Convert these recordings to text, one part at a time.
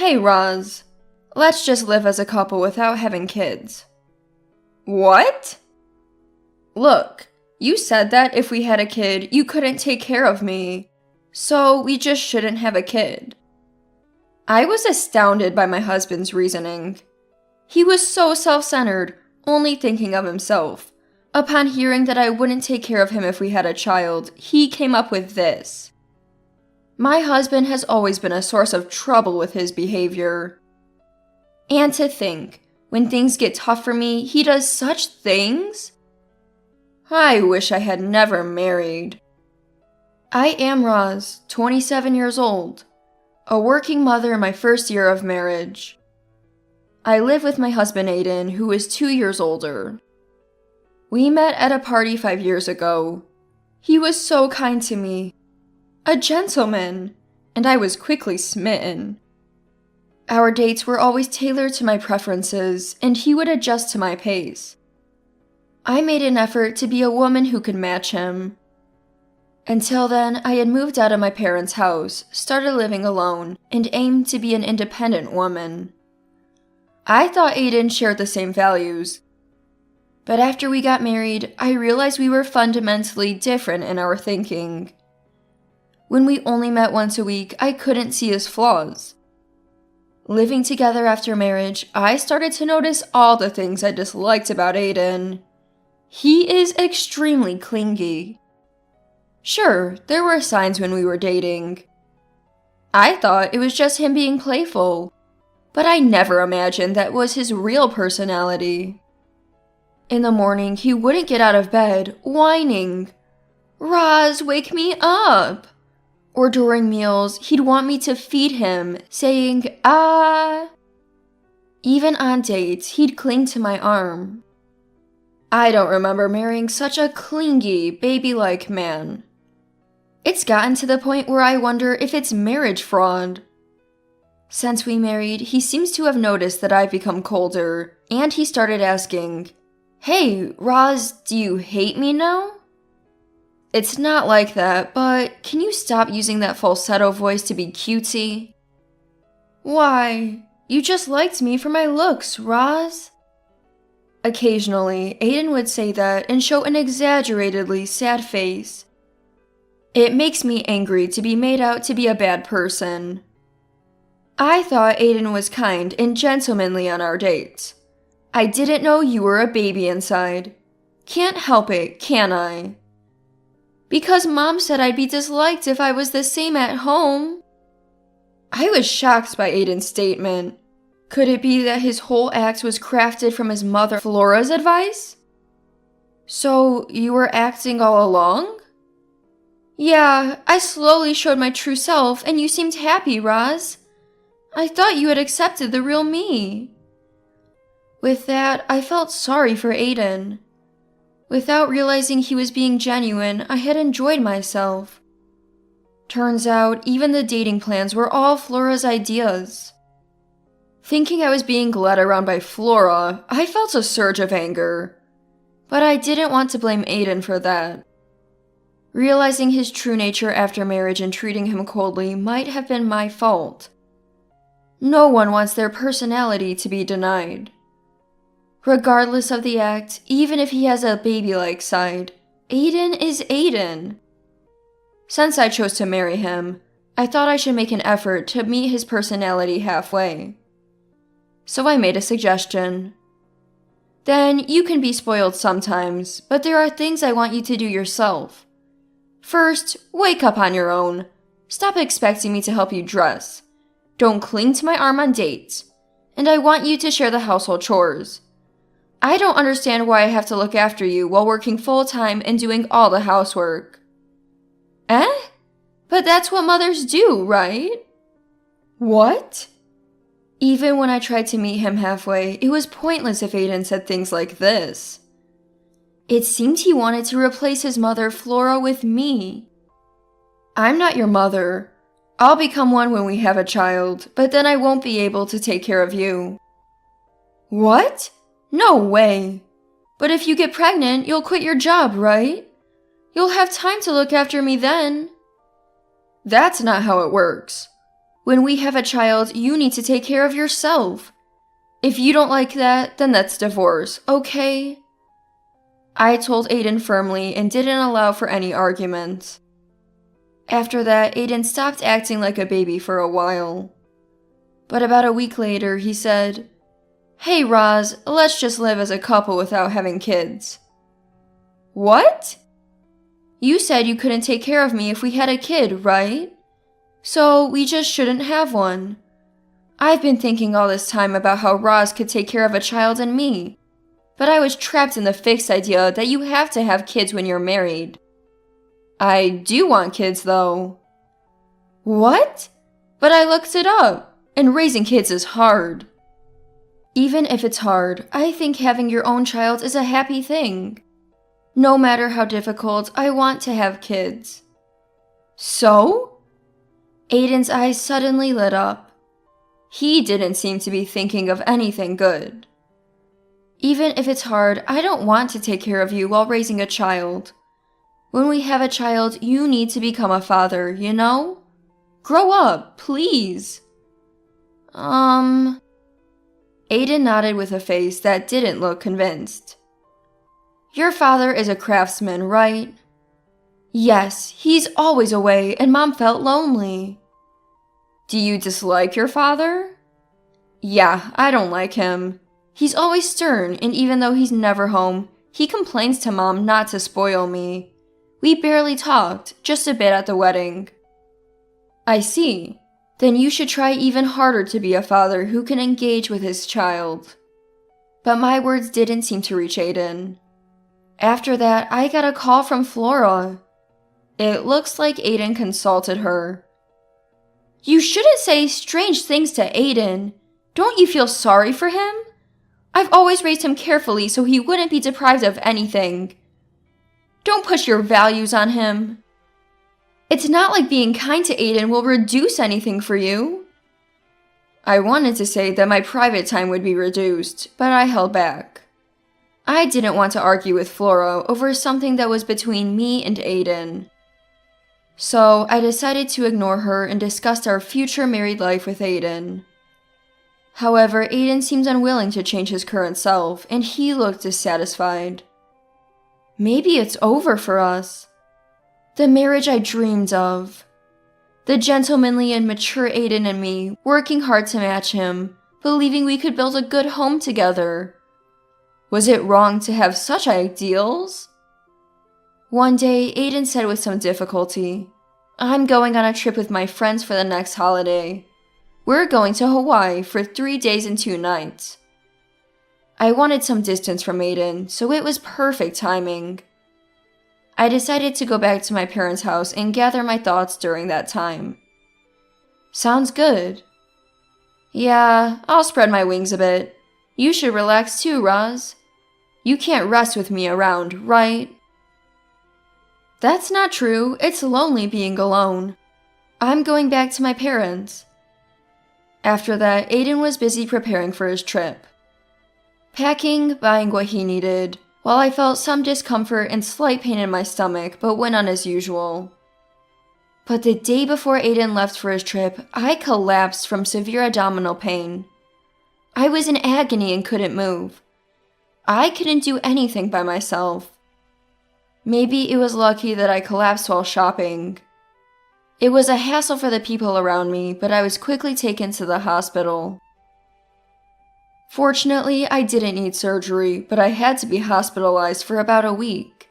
Hey, Roz. Let's just live as a couple without having kids. What? Look, you said that if we had a kid, you couldn't take care of me. So we just shouldn't have a kid. I was astounded by my husband's reasoning. He was so self-centered, only thinking of himself. Upon hearing that I wouldn't take care of him if we had a child, he came up with this. My husband has always been a source of trouble with his behavior. And to think, when things get tough for me, he does such things? I wish I had never married. I am Roz, 27 years old, a working mother in my first year of marriage. I live with my husband Aiden, who is 2 years older. We met at a party 5 years ago. He was so kind to me. A gentleman, and I was quickly smitten. Our dates were always tailored to my preferences, and he would adjust to my pace. I made an effort to be a woman who could match him. Until then, I had moved out of my parents' house, started living alone, and aimed to be an independent woman. I thought Aiden shared the same values. But after we got married, I realized we were fundamentally different in our thinking. When we only met once a week, I couldn't see his flaws. Living together after marriage, I started to notice all the things I disliked about Aiden. He is extremely clingy. Sure, there were signs when we were dating. I thought it was just him being playful, but I never imagined that was his real personality. In the morning, he wouldn't get out of bed, whining, "Roz, wake me up!" Or during meals, he'd want me to feed him, saying, "Ah." Even on dates, he'd cling to my arm. I don't remember marrying such a clingy, baby-like man. It's gotten to the point where I wonder if it's marriage fraud. Since we married, he seems to have noticed that I've become colder, and he started asking, "Hey, Roz, do you hate me now?" It's not like that, but can you stop using that falsetto voice to be cutesy? Why? You just liked me for my looks, Roz. Occasionally, Aiden would say that and show an exaggeratedly sad face. It makes me angry to be made out to be a bad person. I thought Aiden was kind and gentlemanly on our dates. I didn't know you were a baby inside. Can't help it, can I? Because Mom said I'd be disliked if I was the same at home. I was shocked by Aiden's statement. Could it be that his whole act was crafted from his mother Flora's advice? So, you were acting all along? Yeah, I slowly showed my true self and you seemed happy, Roz. I thought you had accepted the real me. With that, I felt sorry for Aiden. Without realizing he was being genuine, I had enjoyed myself. Turns out, even the dating plans were all Flora's ideas. Thinking I was being led around by Flora, I felt a surge of anger. But I didn't want to blame Aiden for that. Realizing his true nature after marriage and treating him coldly might have been my fault. No one wants their personality to be denied. Regardless of the act, even if he has a baby-like side, Aiden is Aiden. Since I chose to marry him, I thought I should make an effort to meet his personality halfway. So I made a suggestion. Then you can be spoiled sometimes, but there are things I want you to do yourself. First, wake up on your own. Stop expecting me to help you dress. Don't cling to my arm on dates. And I want you to share the household chores. I don't understand why I have to look after you while working full-time and doing all the housework. Eh? But that's what mothers do, right? What? Even when I tried to meet him halfway, it was pointless if Aiden said things like this. It seemed he wanted to replace his mother, Flora, with me. I'm not your mother. I'll become one when we have a child, but then I won't be able to take care of you. What? No way. But if you get pregnant, you'll quit your job, right? You'll have time to look after me then. That's not how it works. When we have a child, you need to take care of yourself. If you don't like that, then that's divorce, okay? I told Aiden firmly and didn't allow for any arguments. After that, Aiden stopped acting like a baby for a while. But about a week later, he said, "Hey Roz, let's just live as a couple without having kids." What? You said you couldn't take care of me if we had a kid, right? So we just shouldn't have one. I've been thinking all this time about how Roz could take care of a child and me. But I was trapped in the fixed idea that you have to have kids when you're married. I do want kids, though. What? But I looked it up, and raising kids is hard. Even if it's hard, I think having your own child is a happy thing. No matter how difficult, I want to have kids. So? Aiden's eyes suddenly lit up. He didn't seem to be thinking of anything good. Even if it's hard, I don't want to take care of you while raising a child. When we have a child, you need to become a father, you know? Grow up, please. Aiden nodded with a face that didn't look convinced. Your father is a craftsman, right? Yes, he's always away and Mom felt lonely. Do you dislike your father? Yeah, I don't like him. He's always stern, and even though he's never home, he complains to Mom not to spoil me. We barely talked, just a bit at the wedding. I see. Then you should try even harder to be a father who can engage with his child. But my words didn't seem to reach Aiden. After that, I got a call from Flora. It looks like Aiden consulted her. You shouldn't say strange things to Aiden. Don't you feel sorry for him? I've always raised him carefully so he wouldn't be deprived of anything. Don't push your values on him. It's not like being kind to Aiden will reduce anything for you. I wanted to say that my private time would be reduced, but I held back. I didn't want to argue with Flora over something that was between me and Aiden. So I decided to ignore her and discussed our future married life with Aiden. However, Aiden seemed unwilling to change his current self, and he looked dissatisfied. Maybe it's over for us. The marriage I dreamed of. The gentlemanly and mature Aiden and me, working hard to match him, believing we could build a good home together. Was it wrong to have such ideals? One day, Aiden said with some difficulty, "I'm going on a trip with my friends for the next holiday. We're going to Hawaii for 3 days and 2 nights. I wanted some distance from Aiden, so it was perfect timing. I decided to go back to my parents' house and gather my thoughts during that time. Sounds good. Yeah, I'll spread my wings a bit. You should relax too, Roz. You can't rest with me around, right? That's not true. It's lonely being alone. I'm going back to my parents. After that, Aiden was busy preparing for his trip. Packing, buying what he needed, while I felt some discomfort and slight pain in my stomach, but went on as usual. But the day before Aiden left for his trip, I collapsed from severe abdominal pain. I was in agony and couldn't move. I couldn't do anything by myself. Maybe it was lucky that I collapsed while shopping. It was a hassle for the people around me, but I was quickly taken to the hospital. Fortunately, I didn't need surgery, but I had to be hospitalized for about a week.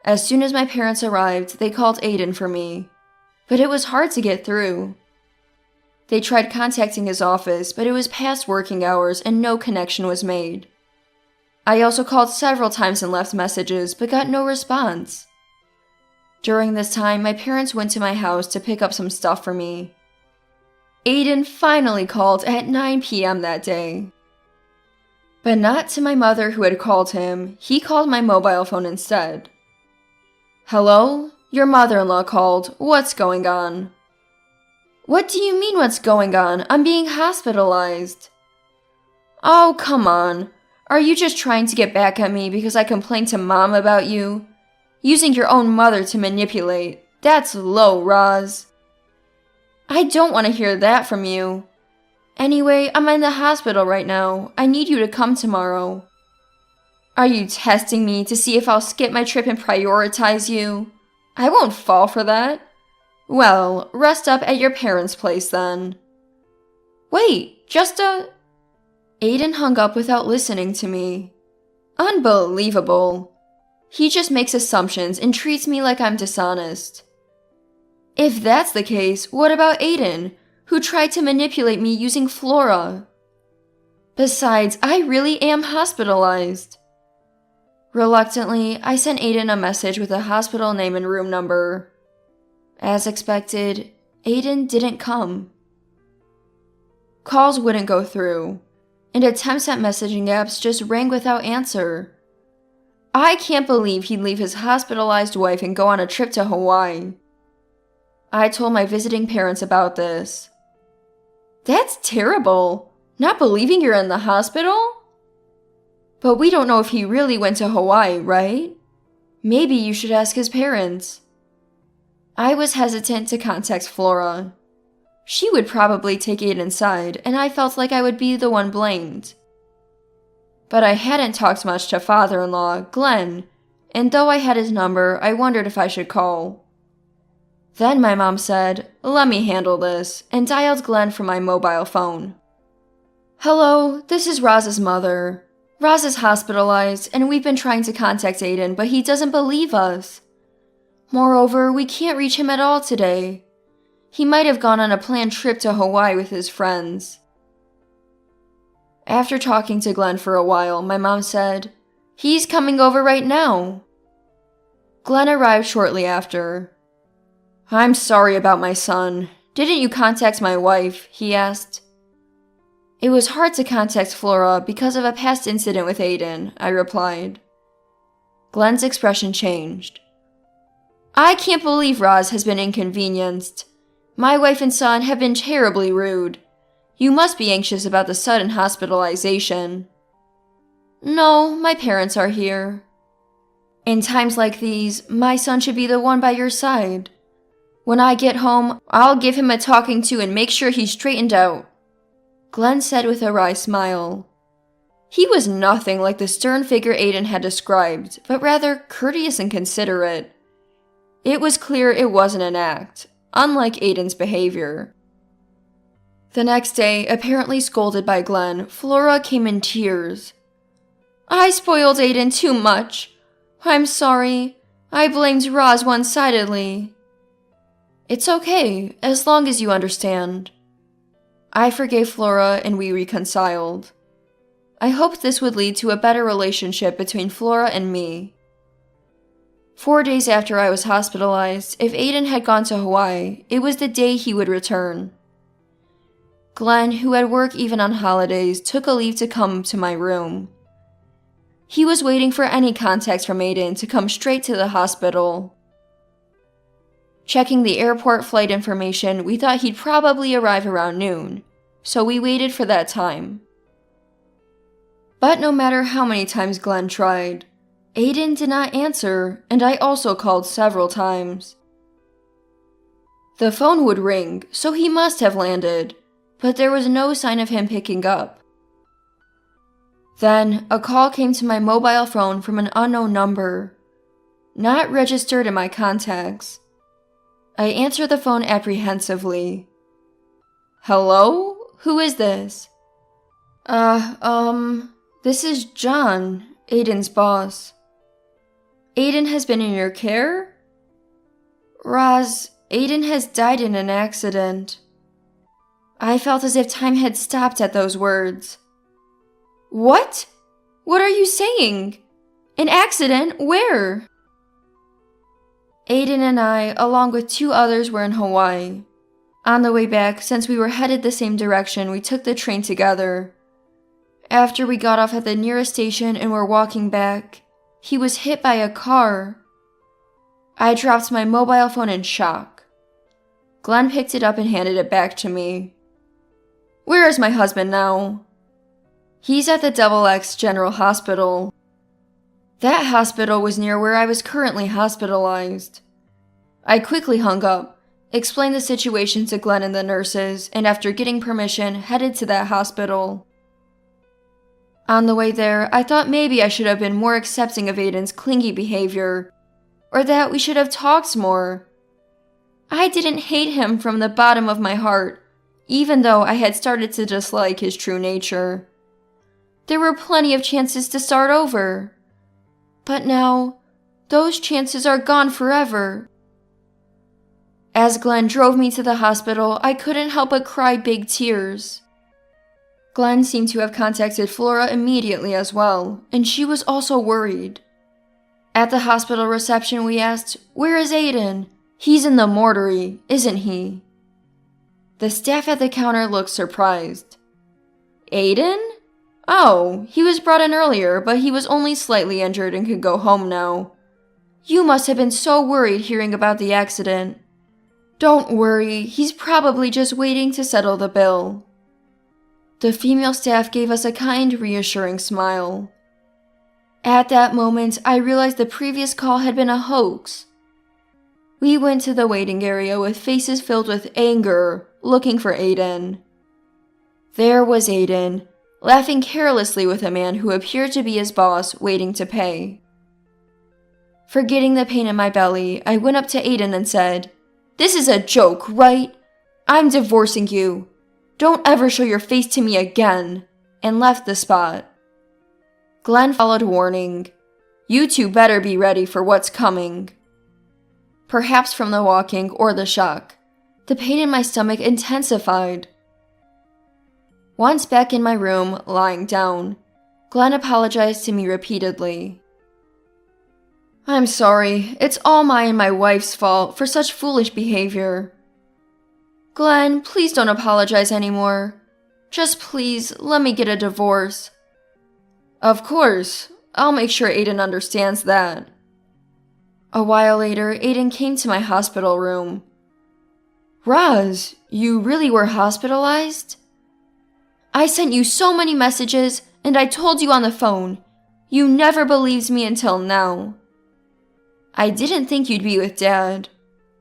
As soon as my parents arrived, they called Aiden for me, but it was hard to get through. They tried contacting his office, but it was past working hours and no connection was made. I also called several times and left messages, but got no response. During this time, my parents went to my house to pick up some stuff for me. Aiden finally called at 9 p.m. that day. But not to my mother who had called him, he called my mobile phone instead. Hello? Your mother-in-law called. What's going on? What do you mean what's going on? I'm being hospitalized. Oh, come on. Are you just trying to get back at me because I complained to Mom about you? Using your own mother to manipulate. That's low, Roz. I don't want to hear that from you. Anyway, I'm in the hospital right now. I need you to come tomorrow. Are you testing me to see if I'll skip my trip and prioritize you? I won't fall for that. Well, rest up at your parents' place then. Wait, Aiden hung up without listening to me. Unbelievable. He just makes assumptions and treats me like I'm dishonest. If that's the case, what about Aiden, who tried to manipulate me using Flora? Besides, I really am hospitalized. Reluctantly, I sent Aiden a message with a hospital name and room number. As expected, Aiden didn't come. Calls wouldn't go through, and attempts at messaging apps just rang without answer. I can't believe he'd leave his hospitalized wife and go on a trip to Hawaii. I told my visiting parents about this. That's terrible, not believing you're in the hospital? But we don't know if he really went to Hawaii, right? Maybe you should ask his parents. I was hesitant to contact Flora. She would probably take Aiden's side, and I felt like I would be the one blamed. But I hadn't talked much to father-in-law, Glenn, and though I had his number, I wondered if I should call. Then my mom said, "Let me handle this," and dialed Glenn from my mobile phone. "Hello, this is Roz's mother. Roz is hospitalized, and we've been trying to contact Aiden, but he doesn't believe us. Moreover, we can't reach him at all today. He might have gone on a planned trip to Hawaii with his friends." After talking to Glenn for a while, my mom said, "He's coming over right now." Glenn arrived shortly after. "I'm sorry about my son. Didn't you contact my wife?" he asked. "It was hard to contact Flora because of a past incident with Aiden," I replied. Glenn's expression changed. "I can't believe Roz has been inconvenienced. My wife and son have been terribly rude. You must be anxious about the sudden hospitalization." "No, my parents are here." "In times like these, my son should be the one by your side. When I get home, I'll give him a talking to and make sure he's straightened out," Glenn said with a wry smile. He was nothing like the stern figure Aiden had described, but rather courteous and considerate. It was clear it wasn't an act, unlike Aiden's behavior. The next day, apparently scolded by Glenn, Flora came in tears. "I spoiled Aiden too much. I'm sorry. I blamed Roz one-sidedly." "It's okay, as long as you understand." I forgave Flora and we reconciled. I hoped this would lead to a better relationship between Flora and me. 4 days after I was hospitalized, if Aiden had gone to Hawaii, it was the day he would return. Glenn, who had work even on holidays, took a leave to come to my room. He was waiting for any contact from Aiden to come straight to the hospital. Checking the airport flight information, we thought he'd probably arrive around noon, so we waited for that time. But no matter how many times Glenn tried, Aiden did not answer, and I also called several times. The phone would ring, so he must have landed, but there was no sign of him picking up. Then, a call came to my mobile phone from an unknown number, not registered in my contacts. I answered the phone apprehensively. "Hello? Who is this?" This is John, Aiden's boss." "Aiden has been in your care?" "Roz, Aiden has died in an accident." I felt as if time had stopped at those words. "What? What are you saying? An accident? Where?" Aiden and I, along with 2 others, were in Hawaii. On the way back, since we were headed the same direction, we took the train together. After we got off at the nearest station and were walking back, he was hit by a car. I dropped my mobile phone in shock. Glenn picked it up and handed it back to me. "Where is my husband now?" "He's at the XX General Hospital." That hospital was near where I was currently hospitalized. I quickly hung up, explained the situation to Glenn and the nurses, and after getting permission, headed to that hospital. On the way there, I thought maybe I should have been more accepting of Aiden's clingy behavior, or that we should have talked more. I didn't hate him from the bottom of my heart, even though I had started to dislike his true nature. There were plenty of chances to start over. But now, those chances are gone forever. As Glenn drove me to the hospital, I couldn't help but cry big tears. Glenn seemed to have contacted Flora immediately as well, and she was also worried. At the hospital reception, we asked, "Where is Aiden? He's in the mortuary, isn't he?" The staff at the counter looked surprised. "Aiden? Oh, he was brought in earlier, but he was only slightly injured and could go home now. You must have been so worried hearing about the accident. Don't worry, he's probably just waiting to settle the bill." The female staff gave us a kind, reassuring smile. At that moment, I realized the previous call had been a hoax. We went to the waiting area with faces filled with anger, looking for Aiden. There was Aiden, laughing carelessly with a man who appeared to be his boss, waiting to pay. Forgetting the pain in my belly, I went up to Aiden and said, "This is a joke, right? I'm divorcing you. Don't ever show your face to me again," and left the spot. Glenn followed, warning, "You two better be ready for what's coming." Perhaps from the walking or the shock, the pain in my stomach intensified. Once back in my room, lying down, Glenn apologized to me repeatedly. "I'm sorry, it's all my and my wife's fault for such foolish behavior. Glenn, please don't apologize anymore. Just please, let me get a divorce." "Of course, I'll make sure Aiden understands that." A while later, Aiden came to my hospital room. "Roz, you really were hospitalized?" "I sent you so many messages, and I told you on the phone. You never believed me until now." "I didn't think you'd be with Dad.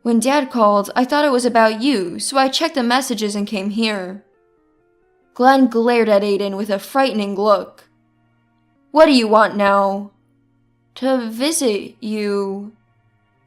When Dad called, I thought it was about you, so I checked the messages and came here." Glenn glared at Aiden with a frightening look. "What do you want now?" "To visit you."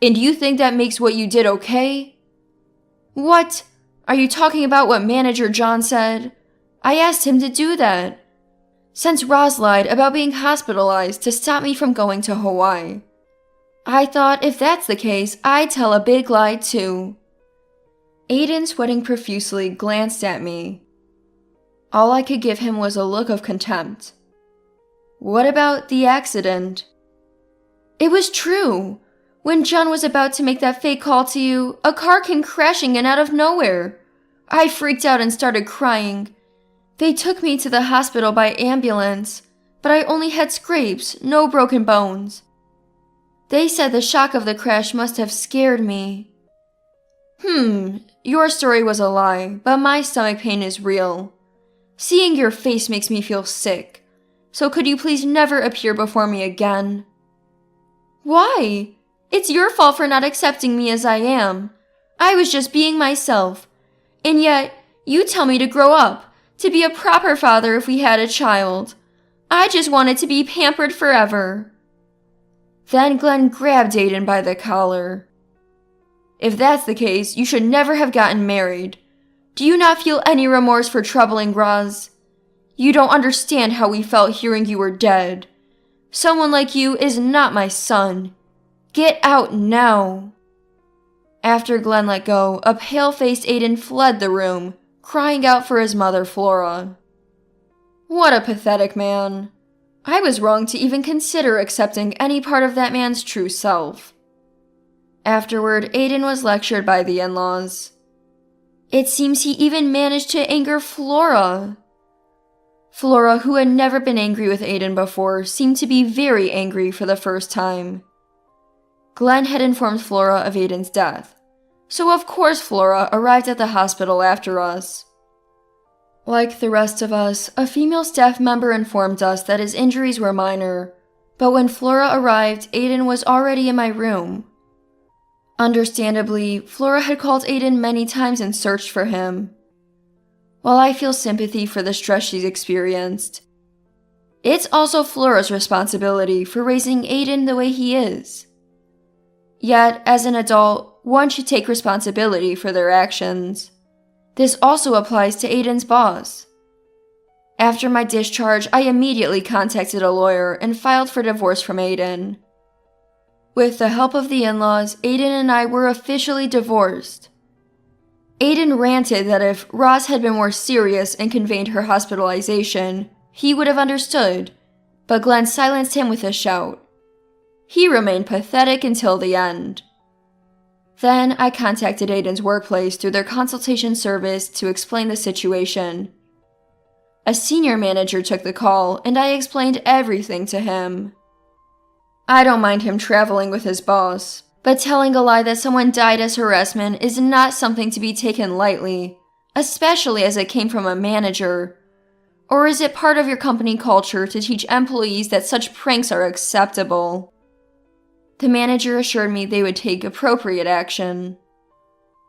"And you think that makes what you did okay?" "What? Are you talking about what Manager John said? I asked him to do that. Since Roz lied about being hospitalized to stop me from going to Hawaii, I thought if that's the case, I'd tell a big lie too." Aiden, sweating profusely, glanced at me. All I could give him was a look of contempt. "What about the accident?" "It was true. When John was about to make that fake call to you, a car came crashing in out of nowhere. I freaked out and started crying. They took me to the hospital by ambulance, but I only had scrapes, no broken bones. They said the shock of the crash must have scared me." Your story was a lie, but my stomach pain is real. Seeing your face makes me feel sick. So could you please never appear before me again?" "Why? It's your fault for not accepting me as I am. I was just being myself. And yet, you tell me to grow up, to be a proper father if we had a child. I just wanted to be pampered forever." Then Glenn grabbed Aiden by the collar. "If that's the case, you should never have gotten married. Do you not feel any remorse for troubling Roz? You don't understand how we felt hearing you were dead. Someone like you is not my son. Get out now." After Glenn let go, a pale-faced Aiden fled the room, crying out for his mother, Flora. What a pathetic man. I was wrong to even consider accepting any part of that man's true self. Afterward, Aiden was lectured by the in-laws. It seems he even managed to anger Flora. Flora, who had never been angry with Aiden before, seemed to be very angry for the first time. Glenn had informed Flora of Aiden's death, so of course Flora arrived at the hospital after us. Like the rest of us, a female staff member informed us that his injuries were minor, but when Flora arrived, Aiden was already in my room. Understandably, Flora had called Aiden many times and searched for him. While I feel sympathy for the stress she's experienced, it's also Flora's responsibility for raising Aiden the way he is. Yet, as an adult, one should take responsibility for their actions. This also applies to Aiden's boss. After my discharge, I immediately contacted a lawyer and filed for divorce from Aiden. With the help of the in-laws, Aiden and I were officially divorced. Aiden ranted that if Roz had been more serious and conveyed her hospitalization, he would have understood, but Glenn silenced him with a shout. He remained pathetic until the end. Then I contacted Aiden's workplace through their consultation service to explain the situation. A senior manager took the call, and I explained everything to him. I don't mind him traveling with his boss, but telling a lie that someone died as harassment is not something to be taken lightly, especially as it came from a manager. Or is it part of your company culture to teach employees that such pranks are acceptable? The manager assured me they would take appropriate action.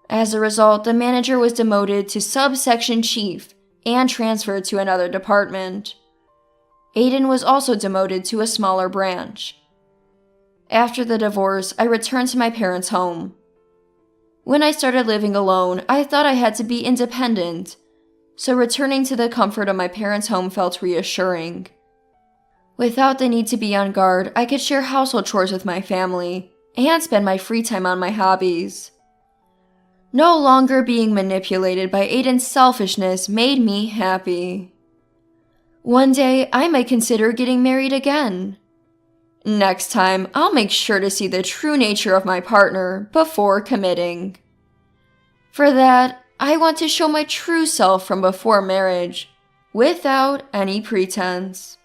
As a result, the manager was demoted to subsection chief and transferred to another department. Aiden was also demoted to a smaller branch. After the divorce, I returned to my parents' home. When I started living alone, I thought I had to be independent, so returning to the comfort of my parents' home felt reassuring. Without the need to be on guard, I could share household chores with my family and spend my free time on my hobbies. No longer being manipulated by Aiden's selfishness made me happy. One day, I might consider getting married again. Next time, I'll make sure to see the true nature of my partner before committing. For that, I want to show my true self from before marriage, without any pretense.